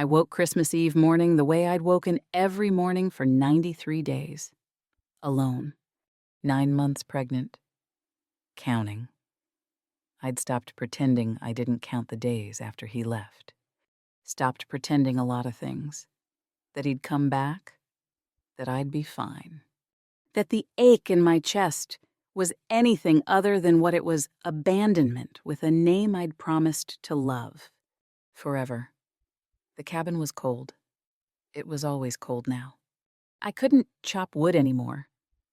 I woke Christmas Eve morning the way I'd woken every morning for 93 days. Alone. 9 months pregnant. Counting. I'd stopped pretending I didn't count the days after he left. Stopped pretending a lot of things. That he'd come back. That I'd be fine. That the ache in my chest was anything other than what it was, abandonment with a name I'd promised to love. Forever. The cabin was cold. It was always cold now. I couldn't chop wood anymore.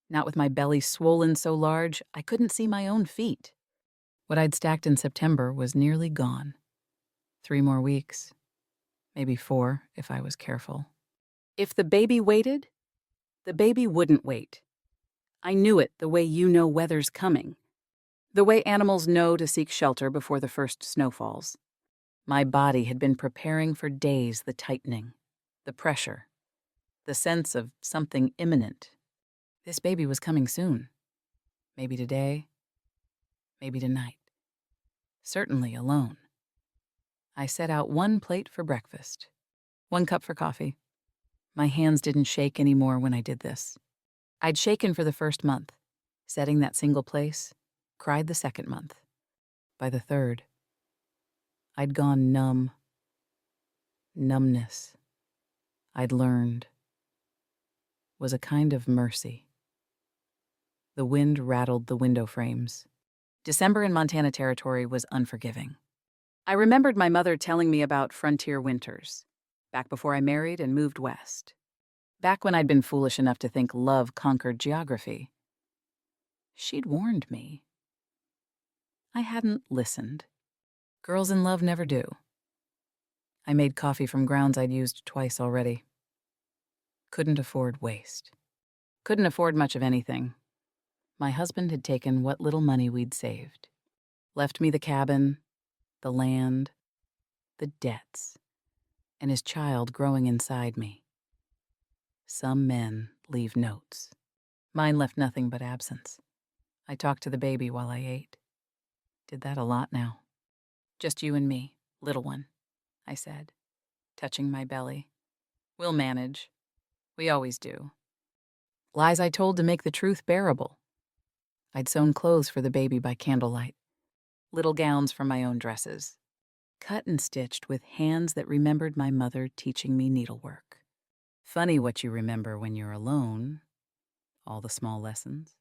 Not with my belly swollen so large, I couldn't see my own feet. What I'd stacked in September was nearly gone. 3 more weeks. Maybe 4, if I was careful. If the baby waited, the baby wouldn't wait. I knew it the way you know weather's coming. The way animals know to seek shelter before the first snow falls. My body had been preparing for days the tightening, the pressure, the sense of something imminent. This baby was coming soon. Maybe today, maybe tonight. Certainly alone. I set out 1 plate for breakfast, 1 cup for coffee. My hands didn't shake anymore when I did this. I'd shaken for the first month, setting that single place, cried the second month. By the third, I'd gone numb. Numbness, I'd learned, was a kind of mercy. The wind rattled the window frames. December in Montana Territory was unforgiving. I remembered my mother telling me about frontier winters, back before I married and moved west. Back when I'd been foolish enough to think love conquered geography. She'd warned me. I hadn't listened. Girls in love never do. I made coffee from grounds I'd used twice already. Couldn't afford waste. Couldn't afford much of anything. My husband had taken what little money we'd saved. Left me the cabin, the land, the debts, and his child growing inside me. Some men leave notes. Mine left nothing but absence. I talked to the baby while I ate. Did that a lot now. Just you and me, little one, I said, touching my belly. We'll manage. We always do. Lies I told to make the truth bearable. I'd sewn clothes for the baby by candlelight. Little gowns from my own dresses. Cut and stitched with hands that remembered my mother teaching me needlework. Funny what you remember when you're alone. All the small lessons.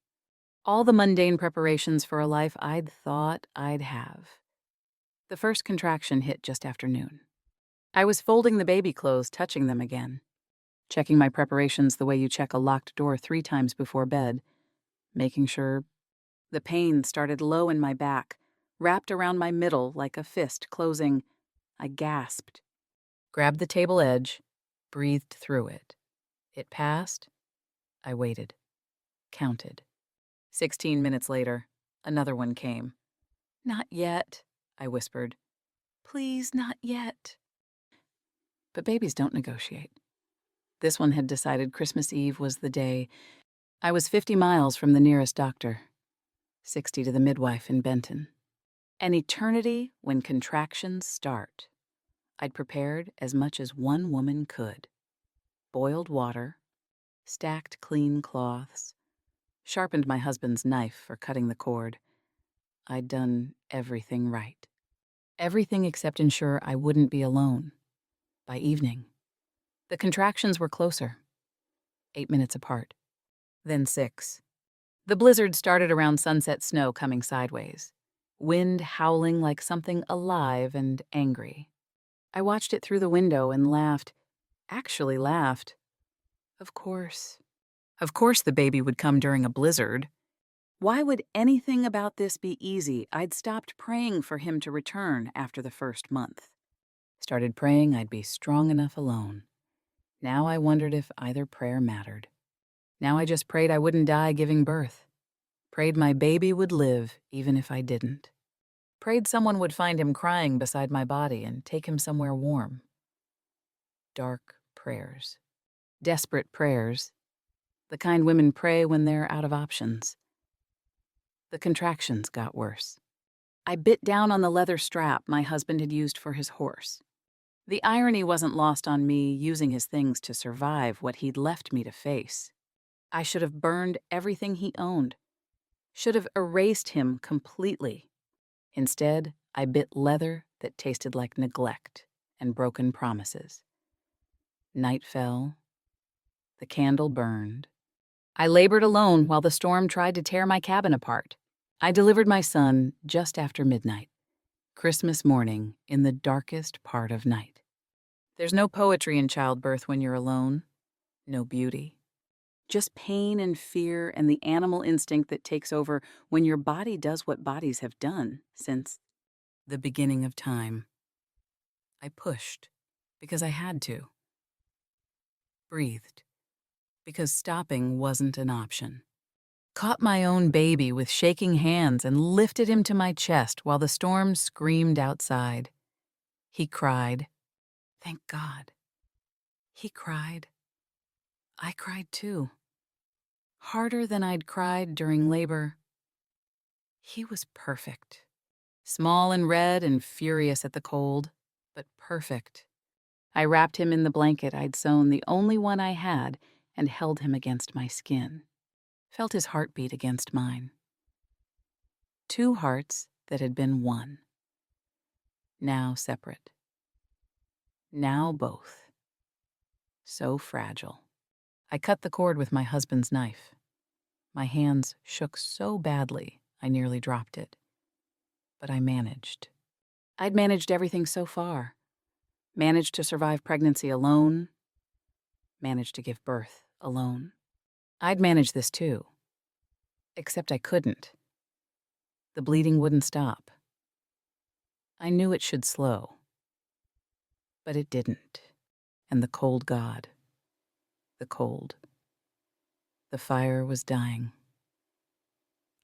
All the mundane preparations for a life I'd thought I'd have. The first contraction hit just after noon. I was folding the baby clothes, touching them again. Checking my preparations the way you check a locked door 3 times before bed. Making sure. The pain started low in my back, wrapped around my middle like a fist closing. I gasped. Grabbed the table edge. Breathed through it. It passed. I waited. Counted. 16 minutes later, another one came. Not yet, I whispered. Please, not yet. But babies don't negotiate. This one had decided Christmas Eve was the day. I was 50 miles from the nearest doctor. 60 to the midwife in Benton. An eternity when contractions start. I'd prepared as much as one woman could. Boiled water, stacked clean cloths, sharpened my husband's knife for cutting the cord. I'd done everything right. Everything except ensure I wouldn't be alone. By evening, the contractions were closer. 8 minutes apart. Then 6. The blizzard started around sunset snow coming sideways. Wind howling like something alive and angry. I watched it through the window and laughed. Actually laughed. Of course. Of course the baby would come during a blizzard. Why would anything about this be easy? I'd stopped praying for him to return after the first month. Started praying I'd be strong enough alone. Now I wondered if either prayer mattered. Now I just prayed I wouldn't die giving birth. Prayed my baby would live even if I didn't. Prayed someone would find him crying beside my body and take him somewhere warm. Dark prayers. Desperate prayers. The kind women pray when they're out of options. The contractions got worse. I bit down on the leather strap my husband had used for his horse. The irony wasn't lost on me using his things to survive what he'd left me to face. I should have burned everything he owned, should have erased him completely. Instead, I bit leather that tasted like neglect and broken promises. Night fell. The candle burned. I labored alone while the storm tried to tear my cabin apart. I delivered my son just after midnight, Christmas morning in the darkest part of night. There's no poetry in childbirth when you're alone, no beauty. Just pain and fear and the animal instinct that takes over when your body does what bodies have done since the beginning of time. I pushed because I had to. Breathed because stopping wasn't an option. Caught my own baby with shaking hands and lifted him to my chest while the storm screamed outside. He cried. Thank God. He cried. I cried too. Harder than I'd cried during labor. He was perfect. Small and red and furious at the cold, but perfect. I wrapped him in the blanket I'd sewn, the only one I had, and held him against my skin. Felt his heartbeat against mine. Two hearts that had been one. Now separate. Now both. So fragile. I cut the cord with my husband's knife. My hands shook so badly I nearly dropped it. But I managed. I'd managed everything so far. Managed to survive pregnancy alone. Managed to give birth alone. I'd manage this too. Except I couldn't. The bleeding wouldn't stop. I knew it should slow. But it didn't. And the cold God. The cold. The fire was dying.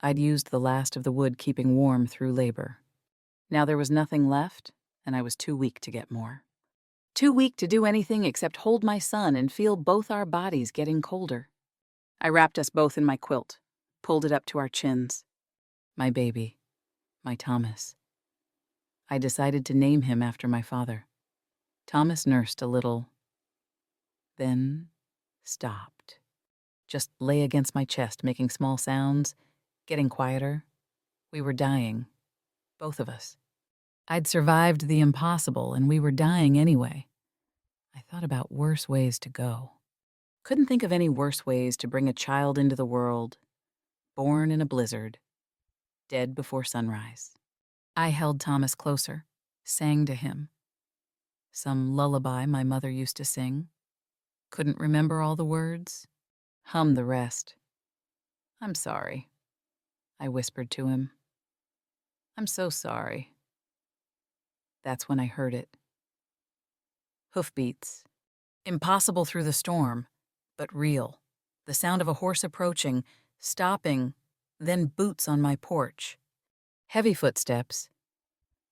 I'd used the last of the wood keeping warm through labor. Now there was nothing left, and I was too weak to get more. Too weak to do anything except hold my son and feel both our bodies getting colder. I wrapped us both in my quilt, pulled it up to our chins. My baby, my Thomas. I decided to name him after my father. Thomas nursed a little, then stopped. Just lay against my chest, making small sounds, getting quieter. We were dying, both of us. I'd survived the impossible, and we were dying anyway. I thought about worse ways to go. Couldn't think of any worse ways to bring a child into the world, born in a blizzard, dead before sunrise. I held Thomas closer, sang to him. Some lullaby my mother used to sing. Couldn't remember all the words. Hummed the rest. I'm sorry, I whispered to him. I'm so sorry. That's when I heard it. Hoofbeats. Impossible through the storm, but real. The sound of a horse approaching, stopping, then boots on my porch. Heavy footsteps.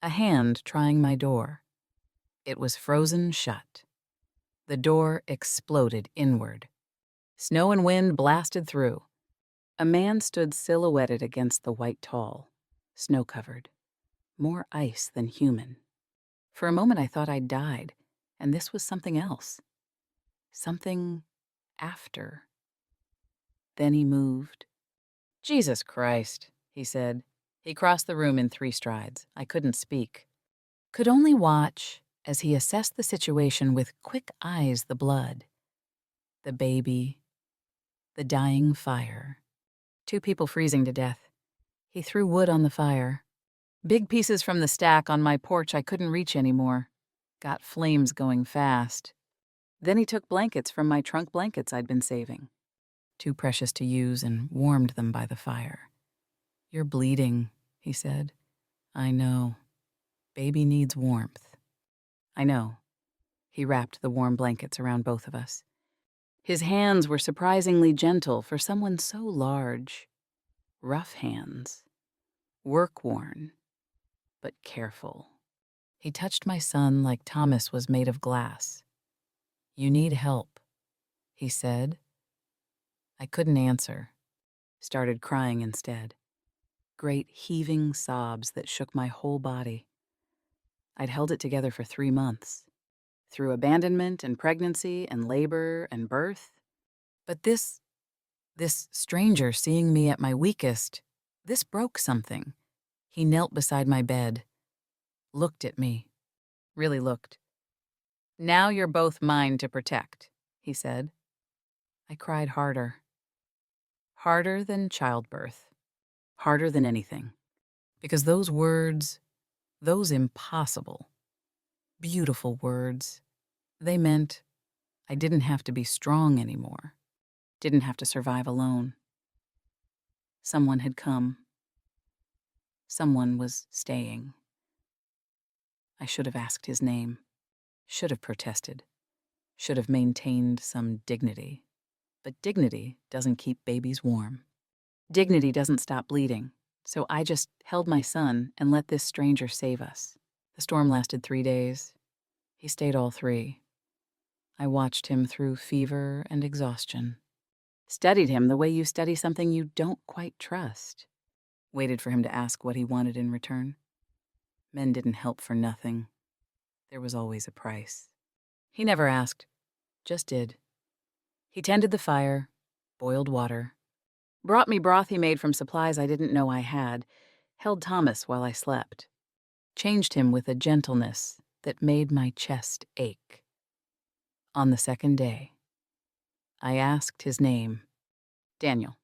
A hand trying my door. It was frozen shut. The door exploded inward. Snow and wind blasted through. A man stood silhouetted against the white tall, snow-covered. More ice than human. For a moment I thought I'd died, and this was something else. Something after. Then he moved. Jesus Christ, he said. He crossed the room in 3 strides. I couldn't speak. Could only watch as he assessed the situation with quick eyes the blood. The baby. The dying fire. 2 people freezing to death. He threw wood on the fire. Big pieces from the stack on my porch I couldn't reach anymore. Got flames going fast. Then he took blankets from my trunk blankets I'd been saving. Too precious to use, and warmed them by the fire. You're bleeding, he said. I know. Baby needs warmth. I know. He wrapped the warm blankets around both of us. His hands were surprisingly gentle for someone so large. Rough hands. Work-worn, but careful. He touched my son like Thomas was made of glass. You need help, he said. I couldn't answer. Started crying instead. Great heaving sobs that shook my whole body. I'd held it together for 3 months. through abandonment and pregnancy and labor and birth. But this stranger seeing me at my weakest, this broke something. He knelt beside my bed, looked at me, really looked. "Now you're both mine to protect," he said. I cried harder. Harder than childbirth. Harder than anything. Because those words, those impossible, beautiful words, they meant I didn't have to be strong anymore. Didn't have to survive alone. Someone had come. Someone was staying. I should have asked his name. Should have protested. Should have maintained some dignity. But dignity doesn't keep babies warm. Dignity doesn't stop bleeding. So I just held my son and let this stranger save us. The storm lasted 3 days. He stayed all 3. I watched him through fever and exhaustion. Studied him the way you study something you don't quite trust. Waited for him to ask what he wanted in return. Men didn't help for nothing. There was always a price. He never asked, just did. He tended the fire, boiled water, brought me broth he made from supplies I didn't know I had, held Thomas while I slept, changed him with a gentleness that made my chest ache. On the 2nd day, I asked his name. "Daniel."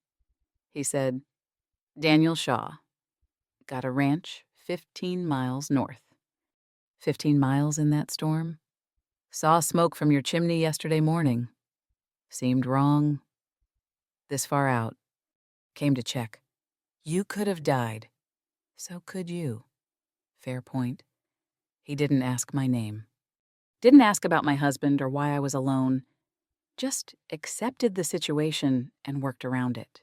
He said, "Daniel Shaw. Got a ranch 15 miles north." 15 miles in that storm? Saw smoke from your chimney yesterday morning. Seemed wrong. This far out. Came to check. You could have died. So could you. Fair point. He didn't ask my name. Didn't ask about my husband or why I was alone. Just accepted the situation and worked around it.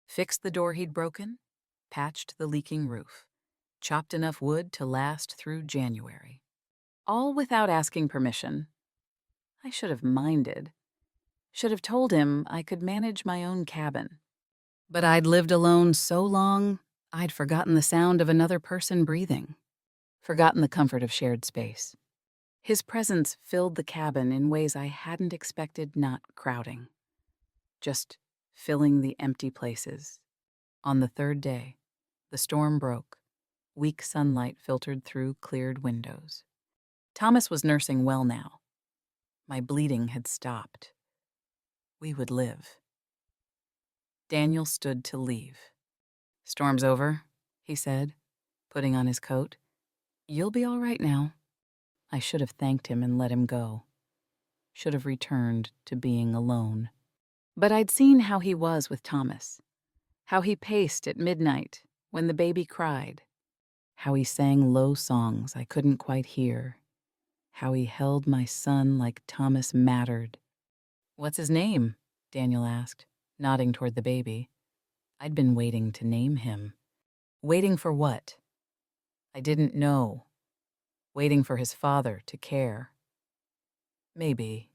Fixed the door he'd broken, patched the leaking roof, chopped enough wood to last through January. All without asking permission. I should have minded. Should have told him I could manage my own cabin. But I'd lived alone so long, I'd forgotten the sound of another person breathing. Forgotten the comfort of shared space. His presence filled the cabin in ways I hadn't expected, not crowding. Just filling the empty places. On the 3rd day, the storm broke. Weak sunlight filtered through cleared windows. Thomas was nursing well now. My bleeding had stopped. We would live. Daniel stood to leave. "Storm's over," he said, putting on his coat. "You'll be all right now." I should have thanked him and let him go. Should have returned to being alone. But I'd seen how he was with Thomas. How he paced at midnight when the baby cried. How he sang low songs I couldn't quite hear. How he held my son like Thomas mattered. "What's his name?" Daniel asked, nodding toward the baby. I'd been waiting to name him. Waiting for what? I didn't know. Waiting for his father to care. Maybe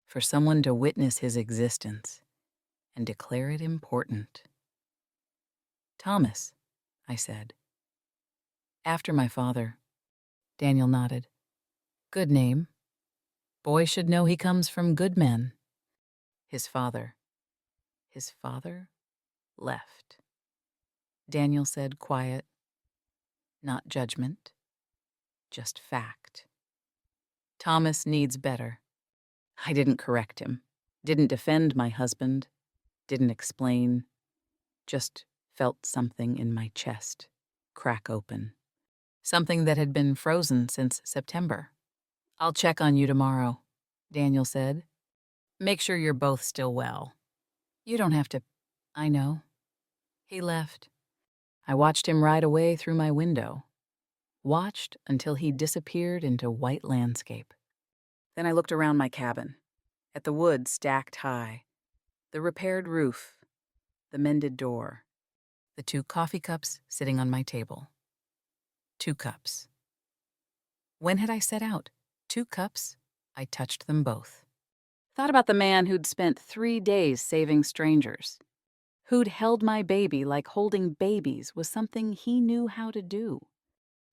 for someone to witness his existence and declare it important. "Thomas," I said. "After my father." Daniel nodded. "Good name. Boy should know he comes from good men." His father. His father left. Daniel said, quiet. Not judgment. Just fact. "Thomas needs better." I didn't correct him. Didn't defend my husband. Didn't explain. Just felt something in my chest crack open. Something that had been frozen since September. "I'll check on you tomorrow," Daniel said. "Make sure you're both still well. You don't have to." "I know." He left. I watched him ride away through my window. Watched until he disappeared into white landscape. Then I looked around my cabin, at the wood stacked high, the repaired roof, the mended door, the 2 coffee cups sitting on my table. 2 cups. When had I set out? 2 cups? I touched them both. Thought about the man who'd spent 3 days saving strangers. Who'd held my baby like holding babies was something he knew how to do.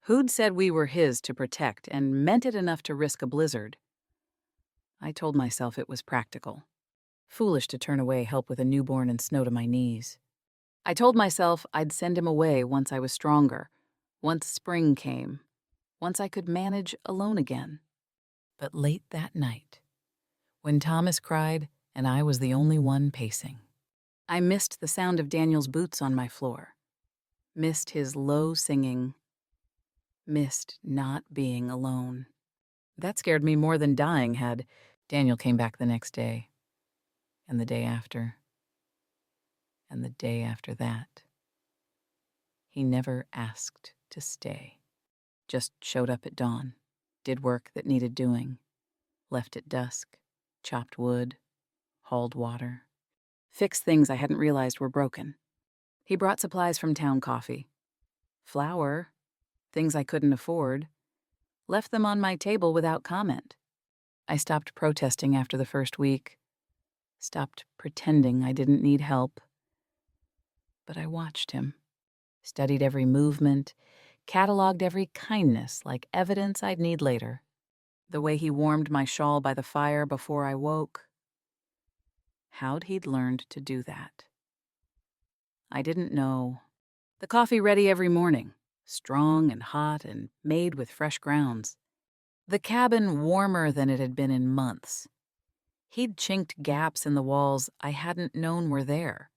Who'd said we were his to protect and meant it enough to risk a blizzard. I told myself it was practical. Foolish to turn away help with a newborn and snow to my knees. I told myself I'd send him away once I was stronger, once spring came, once I could manage alone again. But late that night, when Thomas cried and I was the only one pacing, I missed the sound of Daniel's boots on my floor, missed his low singing, missed not being alone. That scared me more than dying had. Daniel came back the next day, and the day after, and the day after that. He never asked to stay, just showed up at dawn, did work that needed doing, left at dusk, chopped wood, hauled water, fixed things I hadn't realized were broken. He brought supplies from town coffee, flour, things I couldn't afford, left them on my table without comment. I stopped protesting after the first week, stopped pretending I didn't need help. But I watched him, studied every movement, cataloged every kindness like evidence I'd need later. The way he warmed my shawl by the fire before I woke. How'd he'd learned to do that? I didn't know. The coffee ready every morning, strong and hot and made with fresh grounds. The cabin warmer than it had been in months. He'd chinked gaps in the walls I hadn't known were there.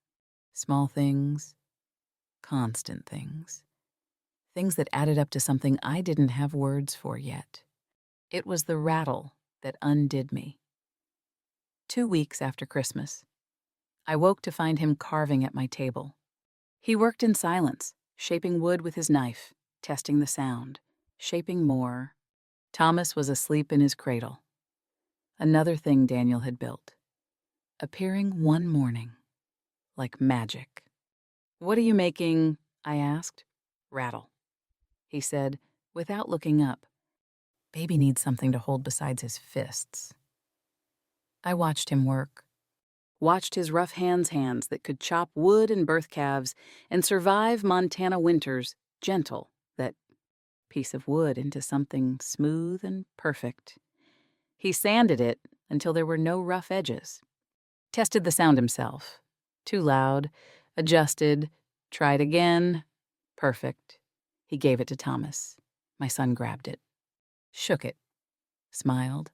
Small things, constant things. Things that added up to something I didn't have words for yet. It was the rattle that undid me. 2 weeks after Christmas, I woke to find him carving at my table. He worked in silence, shaping wood with his knife, testing the sound, shaping more. Thomas was asleep in his cradle. Another thing Daniel had built, appearing one morning, like magic. "What are you making?" I asked. "Rattle," he said, without looking up. Baby needs something to hold besides his fists. I watched him work. Watched his rough hands that could chop wood and birth calves and survive Montana winters, gentle, that piece of wood into something smooth and perfect. He sanded it until there were no rough edges. Tested the sound himself. Too loud. Adjusted. Tried again. Perfect. He gave it to Thomas. My son grabbed it. Shook it. Smiled.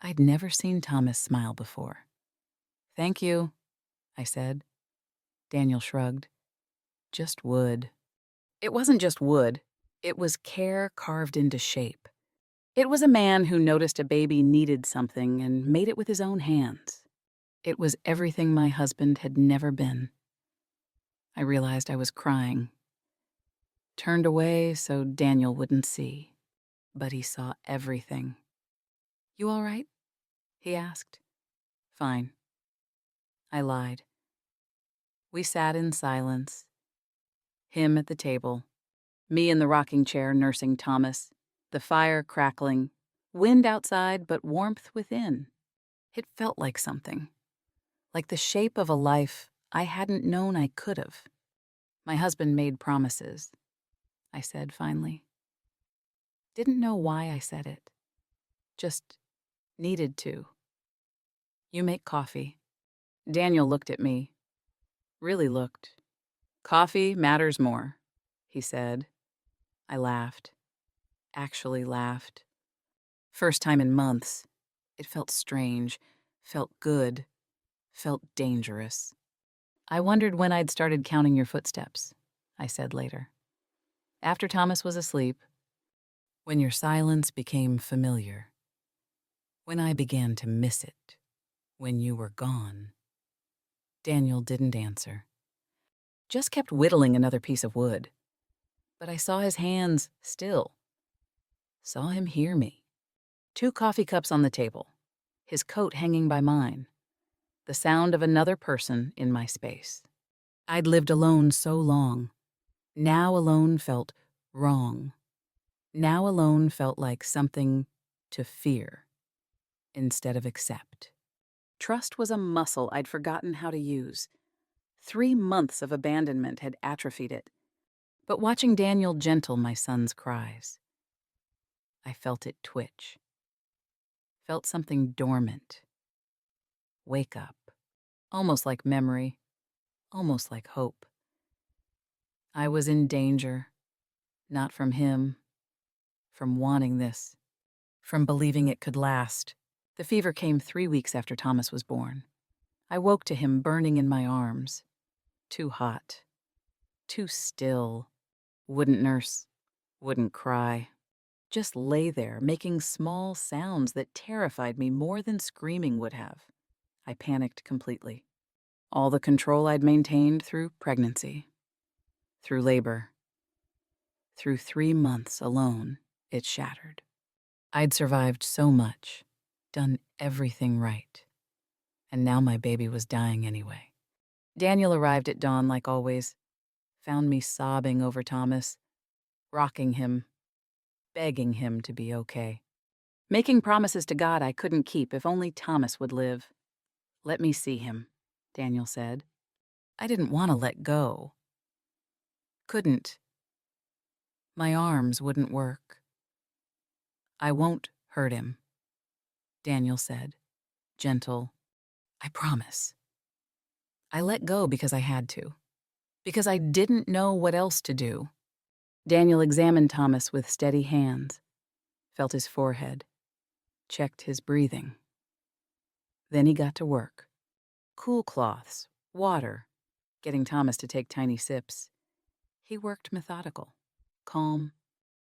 I'd never seen Thomas smile before. "Thank you," I said. Daniel shrugged. "Just wood." It wasn't just wood. It was care carved into shape. It was a man who noticed a baby needed something and made it with his own hands. It was everything my husband had never been. I realized I was crying. Turned away so Daniel wouldn't see. But he saw everything. "You all right?" he asked. "Fine." I lied. We sat in silence. Him at the table, me in the rocking chair nursing Thomas, the fire crackling, wind outside but warmth within. It felt like something, like the shape of a life I hadn't known I could have. My husband made promises, I said finally. Didn't know why I said it. Just needed to. "You make coffee." Daniel looked at me. Really looked. "Coffee matters more," he said. I laughed. Actually laughed. First time in months. It felt strange, felt good, felt dangerous. "I wondered when I'd started counting your footsteps," I said later. After Thomas was asleep, when your silence became familiar, when I began to miss it, when you were gone. Daniel didn't answer. Just kept whittling another piece of wood. But I saw his hands still. Saw him hear me. 2 coffee cups on the table, his coat hanging by mine, the sound of another person in my space. I'd lived alone so long. Now alone felt wrong. Now alone felt like something to fear instead of accept. Trust was a muscle I'd forgotten how to use. 3 months of abandonment had atrophied it. But watching Daniel gentle my son's cries, I felt it twitch. felt something dormant. Wake up. Almost like memory, almost like hope. I was in danger, not from him, from wanting this, from believing it could last. The fever came 3 weeks after Thomas was born. I woke to him burning in my arms. Too hot. Too still. Wouldn't nurse. Wouldn't cry. Just lay there, making small sounds that terrified me more than screaming would have. I panicked completely. All the control I'd maintained through pregnancy, through labor, through 3 months alone, it shattered. I'd survived so much, done everything right, and now my baby was dying anyway. Daniel arrived at dawn like always, found me sobbing over Thomas, rocking him, begging him to be okay. Making promises to God I couldn't keep if only Thomas would live. "Let me see him," Daniel said. I didn't want to let go. Couldn't. My arms wouldn't work. "I won't hurt him," Daniel said, gentle. "I promise." I let go because I had to, because I didn't know what else to do. Daniel examined Thomas with steady hands, felt his forehead, checked his breathing. Then he got to work. Cool cloths, water, getting Thomas to take tiny sips. He worked methodical, calm,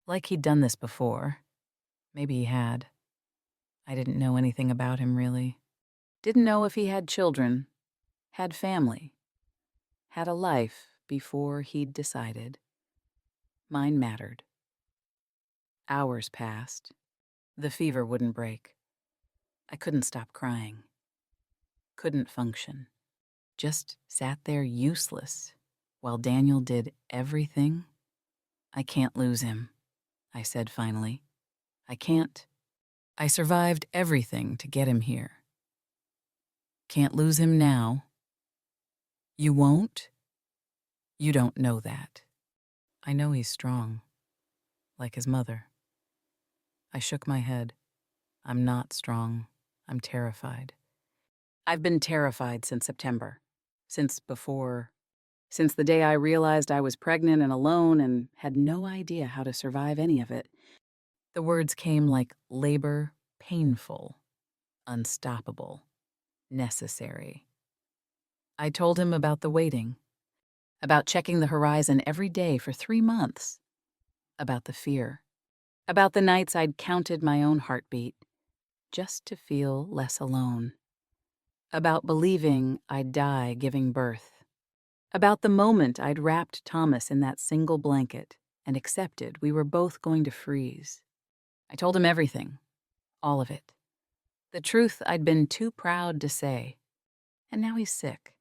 like he'd done this before. Maybe he had. I didn't know anything about him, really. Didn't know if he had children, had family, had a life before he'd decided. Mine mattered. Hours passed. The fever wouldn't break. I couldn't stop crying. Couldn't function. Just sat there useless while Daniel did everything. "I can't lose him," I said finally. "I can't. I survived everything to get him here. Can't lose him now." "You won't?" "You don't know that. I know he's strong, like his mother." I shook my head. "I'm not strong. I'm terrified. I've been terrified since September. Since the day I realized I was pregnant and alone and had no idea how to survive any of it." The words came like labor, painful, unstoppable, necessary. I told him about the waiting, about checking the horizon every day for 3 months, about the fear, about the nights I'd counted my own heartbeat just to feel less alone, about believing I'd die giving birth, about the moment I'd wrapped Thomas in that single blanket and accepted we were both going to freeze. I told him everything, all of it. The truth I'd been too proud to say. And now he's sick,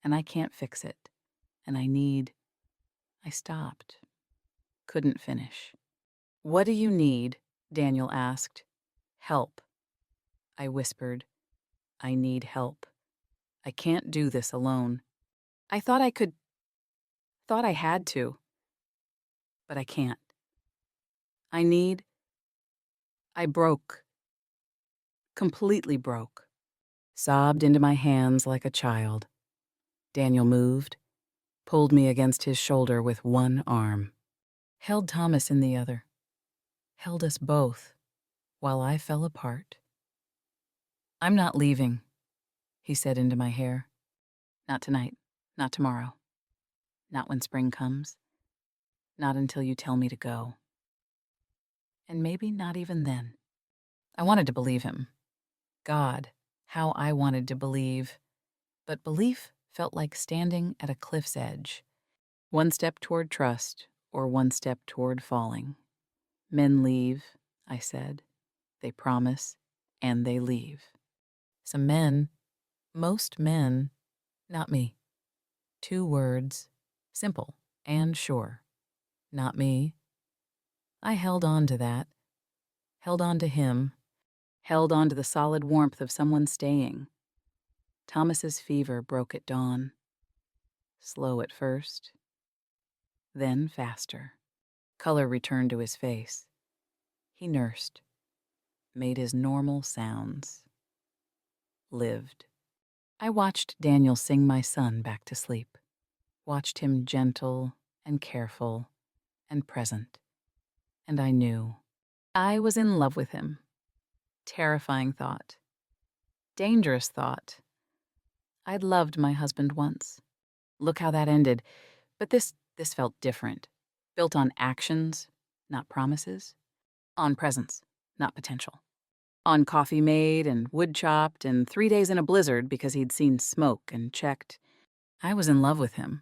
and I can't fix it. And I stopped. Couldn't finish. "What do you need?" Daniel asked. "Help." I whispered. "I need help. I can't do this alone. I thought I had to. But I can't. I broke. Completely broke." Sobbed into my hands like a child. Daniel moved, pulled me against his shoulder with one arm, held Thomas in the other, held us both while I fell apart. "I'm not leaving," he said into my hair. "Not tonight, not tomorrow, not when spring comes, not until you tell me to go. And maybe not even then." I wanted to believe him. God, how I wanted to believe. But belief felt like standing at a cliff's edge. One step toward trust, or one step toward falling. "Men leave," I said. "They promise, and they leave." Some men, most men, not me. 2 words, simple and sure. Not me. I held on to that. Held on to him. Held on to the solid warmth of someone staying. Thomas's fever broke at dawn. Slow at first. Then faster. Color returned to his face. He nursed. made his normal sounds, lived. I watched Daniel sing my son back to sleep, watched him gentle and careful and present, and I knew I was in love with him. Terrifying thought. Dangerous thought. I'd loved my husband once. Look how that ended. But this felt different. Built on actions, not promises. On presence, not potential. On coffee made and wood chopped and 3 days in a blizzard because he'd seen smoke and checked. I was in love with him,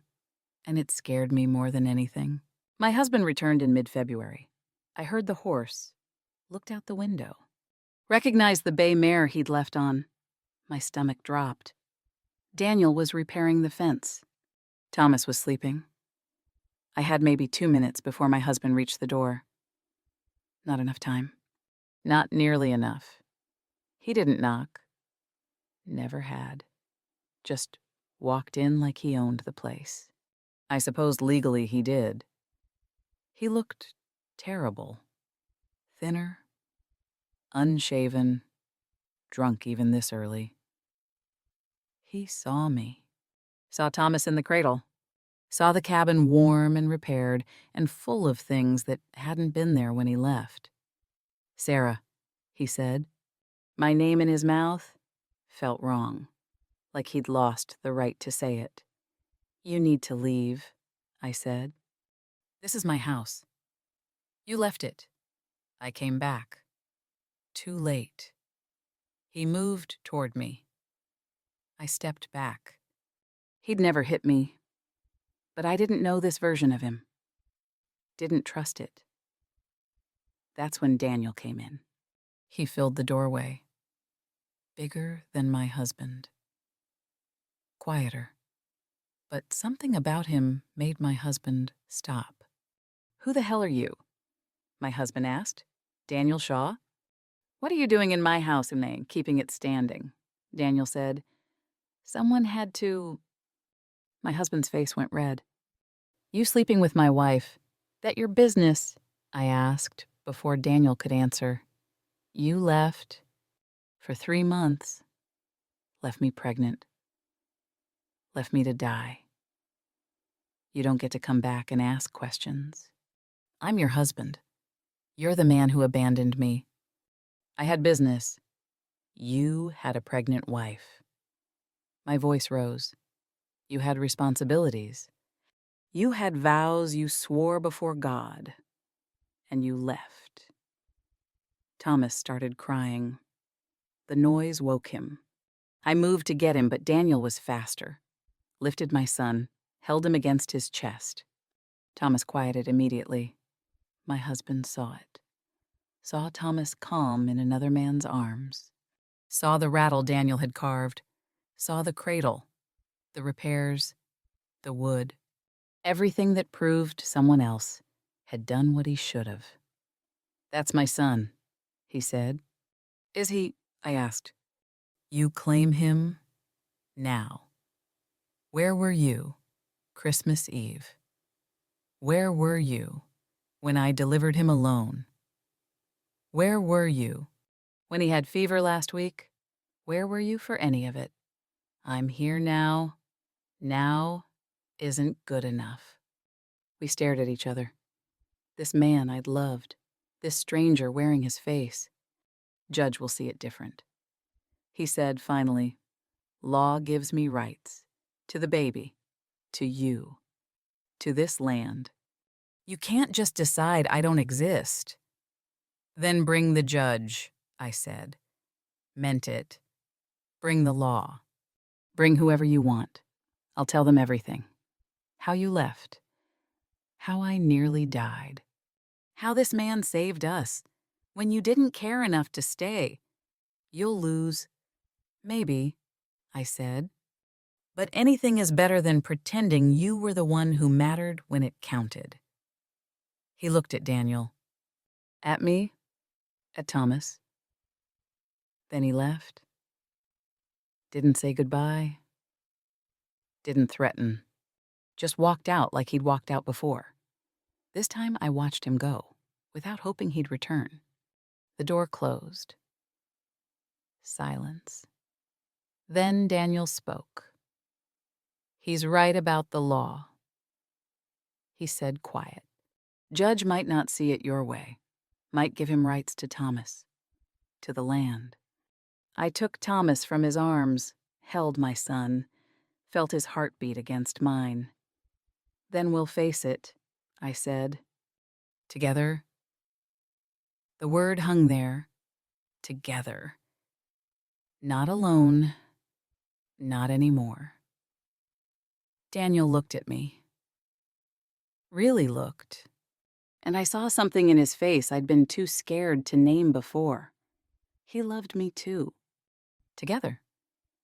and it scared me more than anything. My husband returned in mid-February. I heard the horse, looked out the window. Recognized the bay mare he'd left on. My stomach dropped. Daniel was repairing the fence. Thomas was sleeping. I had maybe 2 minutes before my husband reached the door. Not enough time. Not nearly enough. He didn't knock. Never had. Just walked in like he owned the place. I suppose legally he did. He looked terrible. Thinner, unshaven, drunk even this early. He saw me. Saw Thomas in the cradle. Saw the cabin warm and repaired and full of things that hadn't been there when he left. "Sarah," he said. My name in his mouth felt wrong, like he'd lost the right to say it. "You need to leave," I said. "This is my house. You left it. I came back. Too late." He moved toward me. I stepped back. He'd never hit me, but I didn't know this version of him. Didn't trust it. That's when Daniel came in. He filled the doorway. Bigger than my husband. Quieter. But something about him made my husband stop. "Who the hell are you?" my husband asked. "Daniel Shaw?" "What are you doing in my house and keeping it standing?" Daniel said. "Someone had to..." My husband's face went red. "You sleeping with my wife. That your business?" I asked before Daniel could answer. "You left for 3 months. Left me pregnant. Left me to die. You don't get to come back and ask questions. I'm your husband. You're the man who abandoned me. I had business. You had a pregnant wife." My voice rose. "You had responsibilities. You had vows you swore before God. And you left." Thomas started crying. The noise woke him. I moved to get him, but Daniel was faster. Lifted my son, held him against his chest. Thomas quieted immediately. My husband saw it. Saw Thomas calm in another man's arms. Saw the rattle Daniel had carved. Saw the cradle, the repairs, the wood. Everything that proved someone else had done what he should have. "That's my son," he said. "Is he?" I asked. "You claim him now. Where were you Christmas Eve? Where were you when I delivered him alone? Where were you when he had fever last week? Where were you for any of it? I'm here now. Now isn't good enough." We stared at each other. This man I'd loved, this stranger wearing his face. Judge will see it different. He said finally, "Law gives me rights. To the baby. To you. To this land. You can't just decide I don't exist." "Then bring the judge," I said. Meant it. "Bring the law. Bring whoever you want. I'll tell them everything. How you left. How I nearly died. How this man saved us. When you didn't care enough to stay. You'll lose. Maybe," I said. "But anything is better than pretending you were the one who mattered when it counted." He looked at Daniel. At me. At Thomas. Then he left. Didn't say goodbye. Didn't threaten. Just walked out like he'd walked out before. This time I watched him go, without hoping he'd return. The door closed. Silence. Then Daniel spoke. "He's right about the law," he said, quiet. "Judge might not see it your way, might give him rights to Thomas, to the land. I took Thomas from his arms, held my son, felt his heartbeat against mine. Then we'll face it," I said. "Together." The word hung there. Together. Not alone. Not anymore. Daniel looked at me. Really looked. And I saw something in his face I'd been too scared to name before. He loved me too. "Together,"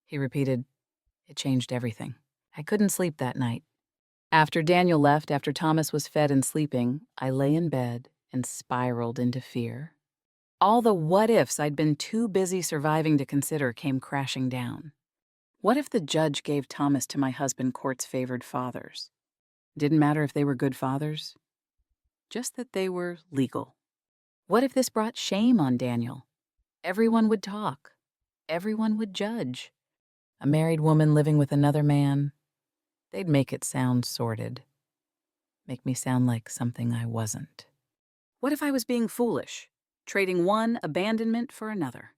he repeated. It changed everything. I couldn't sleep that night. After Daniel left, after Thomas was fed and sleeping, I lay in bed and spiraled into fear. All the what-ifs I'd been too busy surviving to consider came crashing down. What if the judge gave Thomas to my husband Court's favored fathers? Didn't matter if they were good fathers, just that they were legal. What if this brought shame on Daniel? Everyone would talk. Everyone would judge. A married woman living with another man, they'd make it sound sordid. Make me sound like something I wasn't. What if I was being foolish, trading one abandonment for another?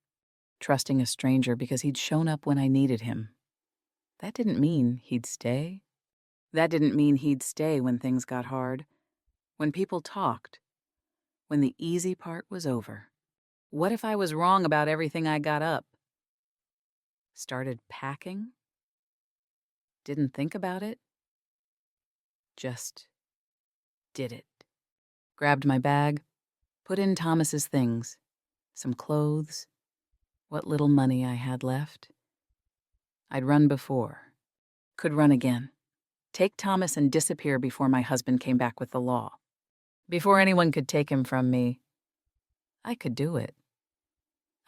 Trusting a stranger because he'd shown up when I needed him. That didn't mean he'd stay. That didn't mean he'd stay when things got hard, when people talked, when the easy part was over. What if I was wrong about everything I got up? Started packing? Didn't think about it? Just did it. Grabbed my bag, put in Thomas's things, some clothes, what little money I had left. I'd run before, could run again. Take Thomas and disappear before my husband came back with the law. Before anyone could take him from me. I could do it.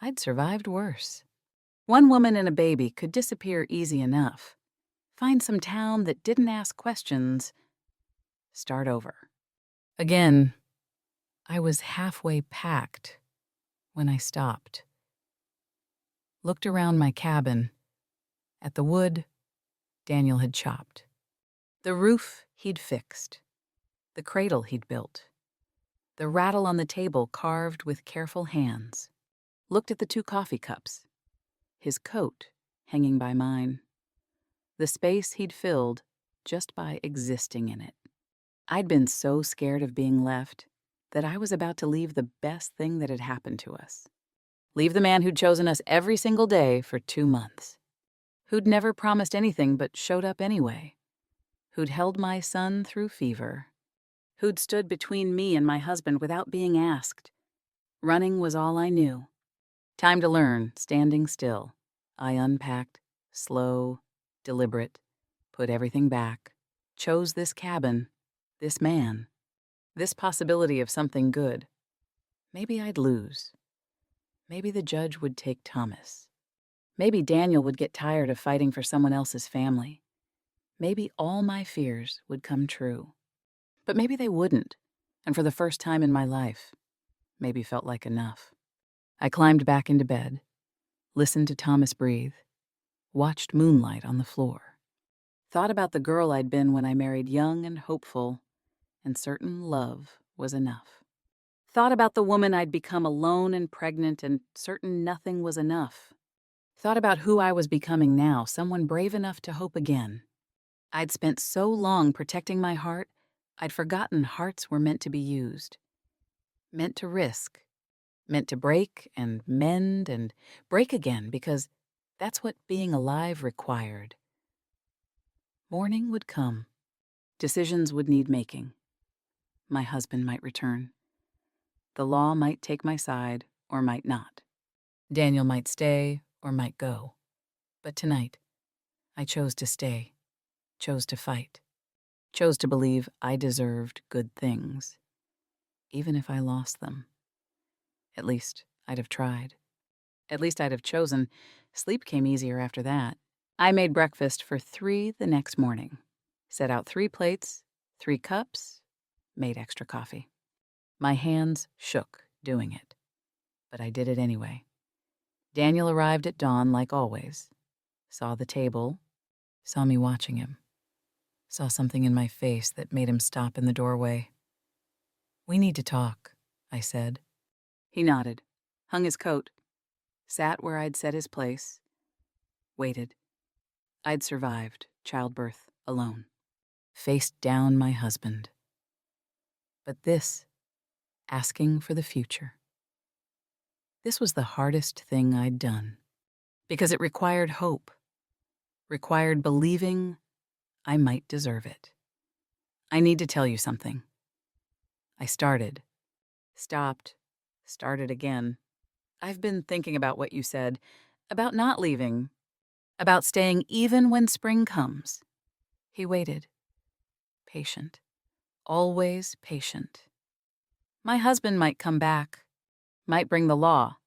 I'd survived worse. One woman and a baby could disappear easy enough. Find some town that didn't ask questions. Start over. Again, I was halfway packed when I stopped. Looked around my cabin. At the wood Daniel had chopped. The roof he'd fixed. The cradle he'd built. The rattle on the table carved with careful hands. Looked at the 2 coffee cups. His coat hanging by mine. The space he'd filled just by existing in it. I'd been so scared of being left that I was about to leave the best thing that had happened to us. Leave the man who'd chosen us every single day for 2 months. Who'd never promised anything but showed up anyway. Who'd held my son through fever. Who'd stood between me and my husband without being asked. Running was all I knew. Time to learn, standing still. I unpacked, slow, deliberate, put everything back, chose this cabin, this man, this possibility of something good. Maybe I'd lose. Maybe the judge would take Thomas. Maybe Daniel would get tired of fighting for someone else's family. Maybe all my fears would come true. But maybe they wouldn't, and for the first time in my life, maybe felt like enough. I climbed back into bed, listened to Thomas breathe, watched moonlight on the floor, thought about the girl I'd been when I married young and hopeful, and certain love was enough. Thought about the woman I'd become alone and pregnant and certain nothing was enough. Thought about who I was becoming now, someone brave enough to hope again. I'd spent so long protecting my heart, I'd forgotten hearts were meant to be used. Meant to risk. Meant to break and mend and break again because that's what being alive required. Morning would come. Decisions would need making. My husband might return. The law might take my side or might not. Daniel might stay or might go. But tonight, I chose to stay, chose to fight, chose to believe I deserved good things, even if I lost them. At least I'd have tried. At least I'd have chosen. Sleep came easier after that. I made breakfast for 3 the next morning. Set out 3 plates, 3 cups, made extra coffee. My hands shook doing it. but I did it anyway. Daniel arrived at dawn like always, saw the table, saw me watching him, saw something in my face that made him stop in the doorway. "We need to talk," I said. He nodded, hung his coat, sat where I'd set his place, waited. I'd survived childbirth alone, faced down my husband. But this, asking for the future, this was the hardest thing I'd done, because it required hope, required believing I might deserve it. "I need to tell you something." I started, stopped, started again. "I've been thinking about what you said, about not leaving, about staying even when spring comes." He waited, patient, always patient. "My husband might come back, might bring the law,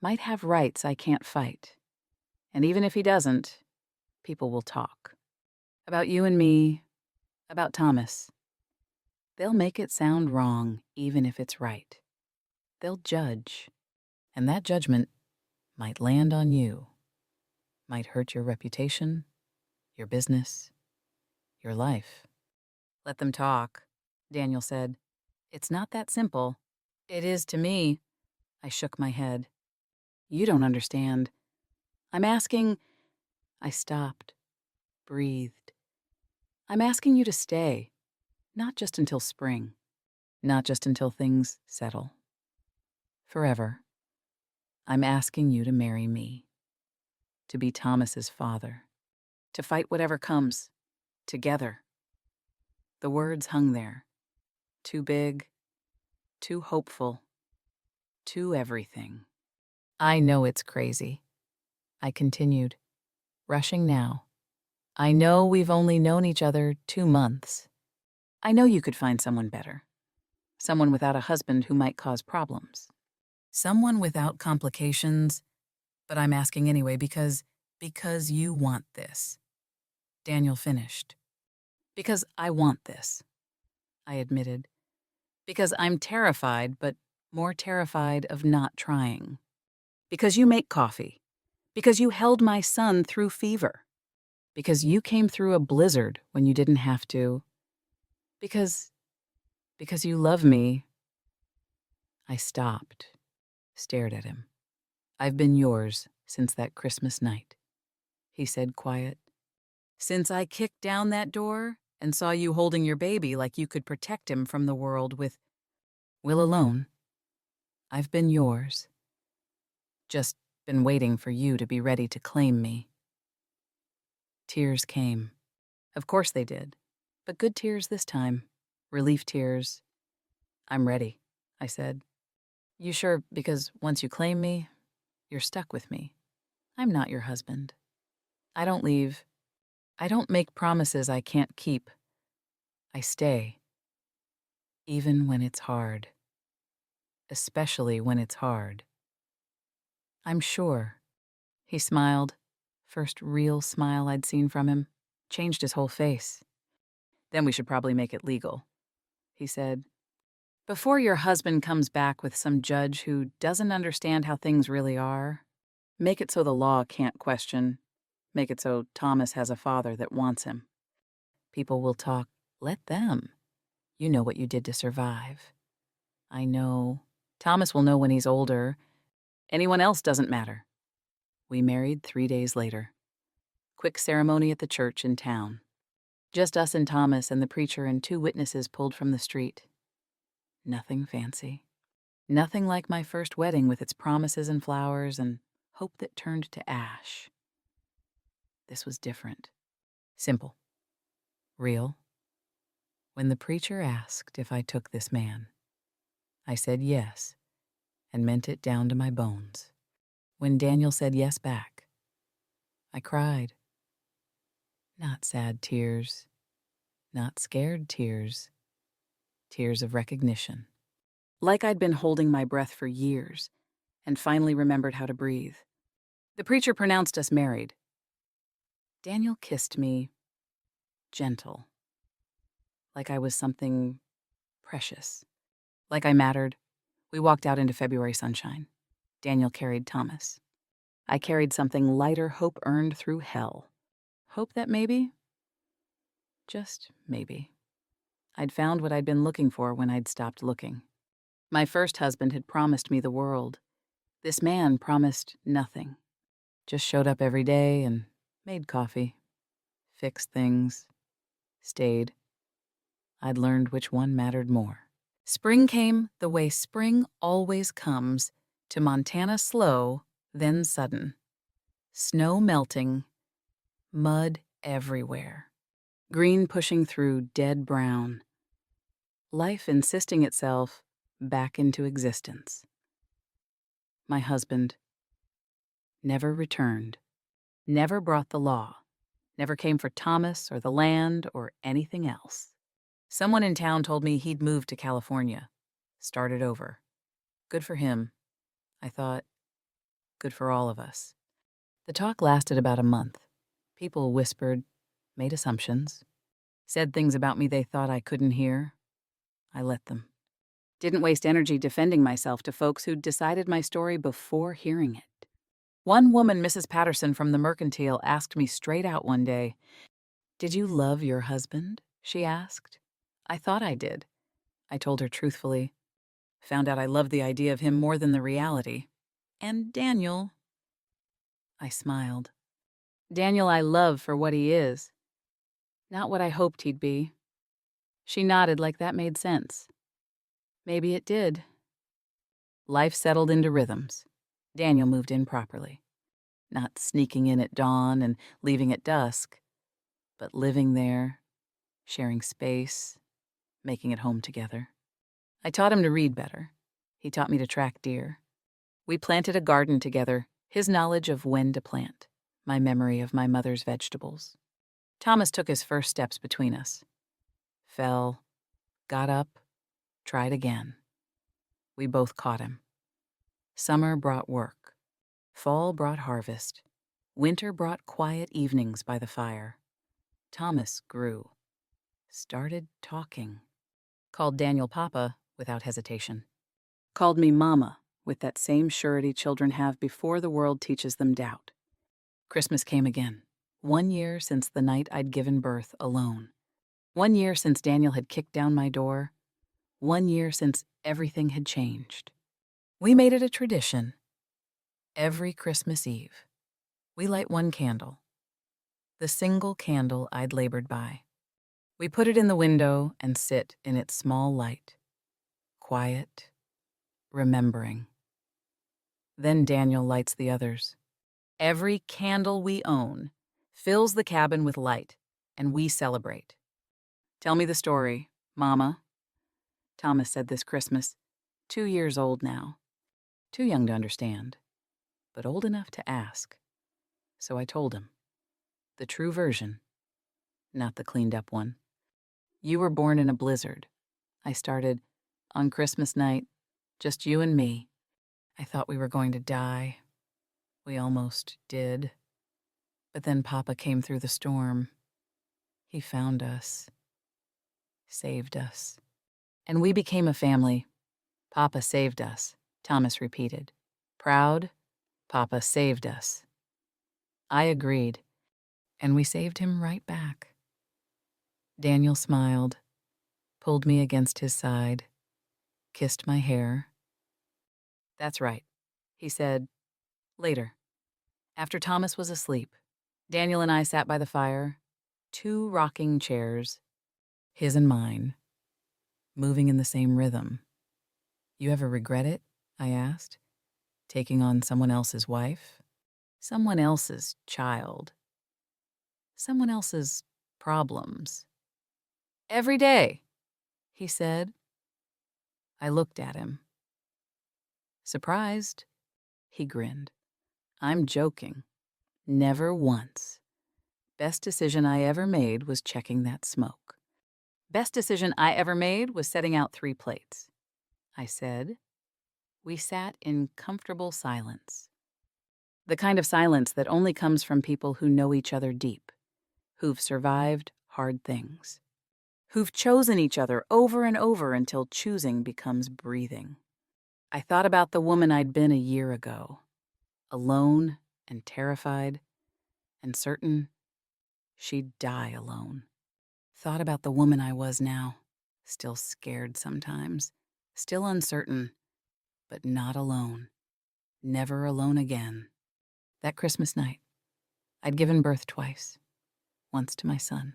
might have rights I can't fight. And even if he doesn't, people will talk. About you and me, about Thomas. They'll make it sound wrong, even if it's right. They'll judge, and that judgment might land on you, might hurt your reputation, your business, your life." "Let them talk," Daniel said. "It's not that simple." "It is to me." I shook my head. "You don't understand. I'm asking—" I stopped, breathed. "I'm asking you to stay, not just until spring, not just until things settle. Forever. I'm asking you to marry me, to be Thomas's father, to fight whatever comes, together." The words hung there, too big, too hopeful, too everything. "I know it's crazy," I continued, rushing now. "I know we've only known each other 2 months. I know you could find someone better, someone without a husband who might cause problems, someone without complications, but I'm asking anyway because you want this." Daniel finished. "Because I want this," I admitted. "Because I'm terrified, but more terrified of not trying. Because you make coffee. Because you held my son through fever. Because you came through a blizzard when you didn't have to. Because you love me." I stopped, stared at him. "I've been yours since that Christmas night," he said quiet. "Since I kicked down that door and saw you holding your baby like you could protect him from the world with Will alone. I've been yours. Just been waiting for you to be ready to claim me." Tears came. Of course they did, but good tears this time. Relief tears. "I'm ready," I said. "You sure? Because once you claim me, you're stuck with me. I'm not your husband. I don't leave. I don't make promises I can't keep. I stay. Even when it's hard. Especially when it's hard." "I'm sure." He smiled. First real smile I'd seen from him. Changed his whole face. "Then we should probably make it legal," he said. "Before your husband comes back with some judge who doesn't understand how things really are, make it so the law can't question. Make it so Thomas has a father that wants him. People will talk. Let them. You know what you did to survive. I know. Thomas will know when he's older. Anyone else doesn't matter." We married 3 days later. Quick ceremony at the church in town. Just us and Thomas and the preacher and 2 witnesses pulled from the street. Nothing fancy. Nothing like my first wedding with its promises and flowers and hope that turned to ash. This was different. Simple. Real. When the preacher asked if I took this man, I said yes, and meant it down to my bones. When Daniel said yes back, I cried. Not sad tears, not scared tears, tears of recognition. Like I'd been holding my breath for years and finally remembered how to breathe. The preacher pronounced us married. Daniel kissed me, gentle, like I was something precious, like I mattered. We walked out into February sunshine. Daniel carried Thomas. I carried something lighter hope earned through hell. Hope that maybe, just maybe, I'd found what I'd been looking for when I'd stopped looking. My first husband had promised me the world. This man promised nothing. Just showed up every day and made coffee, fixed things, stayed. I'd learned which one mattered more. Spring came the way spring always comes, to Montana slow, then sudden. Snow melting, mud everywhere. Green pushing through dead brown. Life insisting itself back into existence. My husband never returned, never brought the law, never came for Thomas or the land or anything else. Someone in town told me he'd moved to California, started over. Good for him. I thought, good for all of us. The talk lasted about a month. People whispered, made assumptions, said things about me they thought I couldn't hear. I let them. Didn't waste energy defending myself to folks who'd decided my story before hearing it. One woman, Mrs. Patterson from the Mercantile, asked me straight out one day, "Did you love your husband?" she asked. I thought I did. I told her truthfully. Found out I loved the idea of him more than the reality. And Daniel, I smiled. Daniel I love for what he is. Not what I hoped he'd be. She nodded like that made sense. Maybe it did. Life settled into rhythms. Daniel moved in properly. Not sneaking in at dawn and leaving at dusk, but living there, sharing space, making it home together. I taught him to read better. He taught me to track deer. We planted a garden together, his knowledge of when to plant, my memory of my mother's vegetables. Thomas took his first steps between us. Fell, got up, tried again. We both caught him. Summer brought work. Fall brought harvest. Winter brought quiet evenings by the fire. Thomas grew. Started talking. Called Daniel Papa without hesitation. Called me Mama with that same surety children have before the world teaches them doubt. Christmas came again. 1 year since the night I'd given birth alone. 1 year since Daniel had kicked down my door. 1 year since everything had changed. We made it a tradition. Every Christmas Eve, we light one candle. The single candle I'd labored by. We put it in the window and sit in its small light. Quiet, remembering. Then Daniel lights the others. Every candle we own fills the cabin with light, and we celebrate. Tell me the story, Mama. Thomas said this Christmas, 2 years old now. Too young to understand, but old enough to ask. So I told him. The true version, not the cleaned up one. You were born in a blizzard. I started, on Christmas night, just you and me. I thought we were going to die. We almost did. But then Papa came through the storm. He found us. Saved us. And we became a family. Papa saved us, Thomas repeated. Proud, Papa saved us. I agreed, and we saved him right back. Daniel smiled, pulled me against his side, kissed my hair. That's right, he said, later. After Thomas was asleep, Daniel and I sat by the fire, 2 rocking chairs, his and mine, moving in the same rhythm. You ever regret it? I asked. Taking on someone else's wife? Someone else's child? Someone else's problems? Every day, he said. I looked at him. Surprised? He grinned. I'm joking. Never once. Best decision I ever made was checking that smoke. Best decision I ever made was setting out 3 plates. I said. We sat in comfortable silence. The kind of silence that only comes from people who know each other deep, who've survived hard things, who've chosen each other over and over until choosing becomes breathing. I thought about the woman I'd been a year ago, alone and terrified and certain she'd die alone. Thought about the woman I was now, still scared sometimes, still uncertain, but not alone. Never alone again. That Christmas night, I'd given birth twice. Once to my son.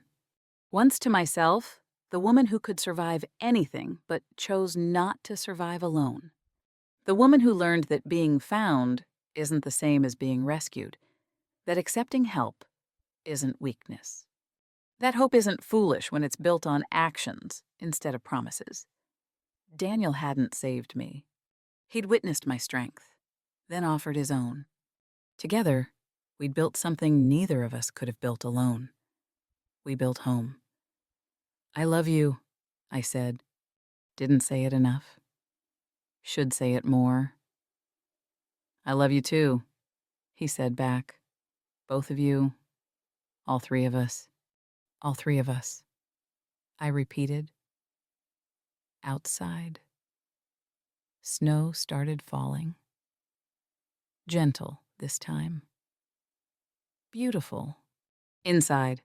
Once to myself, the woman who could survive anything but chose not to survive alone. The woman who learned that being found isn't the same as being rescued, that accepting help isn't weakness. That hope isn't foolish when it's built on actions instead of promises. Daniel hadn't saved me. He'd witnessed my strength, then offered his own. Together, we'd built something neither of us could have built alone. We built home. I love you, I said. Didn't say it enough. Should say it more. I love you too, he said back. Both of you. All three of us. All three of us. I repeated. Outside. Snow started falling. Gentle this time. Beautiful. Inside,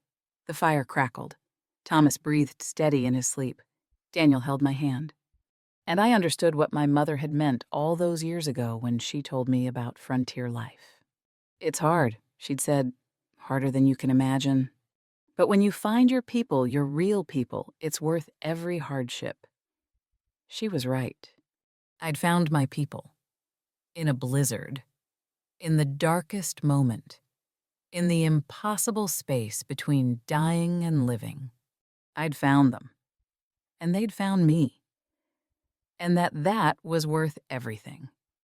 the fire crackled. Thomas breathed steady in his sleep. Daniel held my hand. And I understood what my mother had meant all those years ago when she told me about frontier life. It's hard, she'd said, harder than you can imagine. But when you find your people, your real people, it's worth every hardship. She was right. I'd found my people. In a blizzard. In the darkest moment. In the impossible space between dying and living. I'd found them. And they'd found me. And that was worth everything.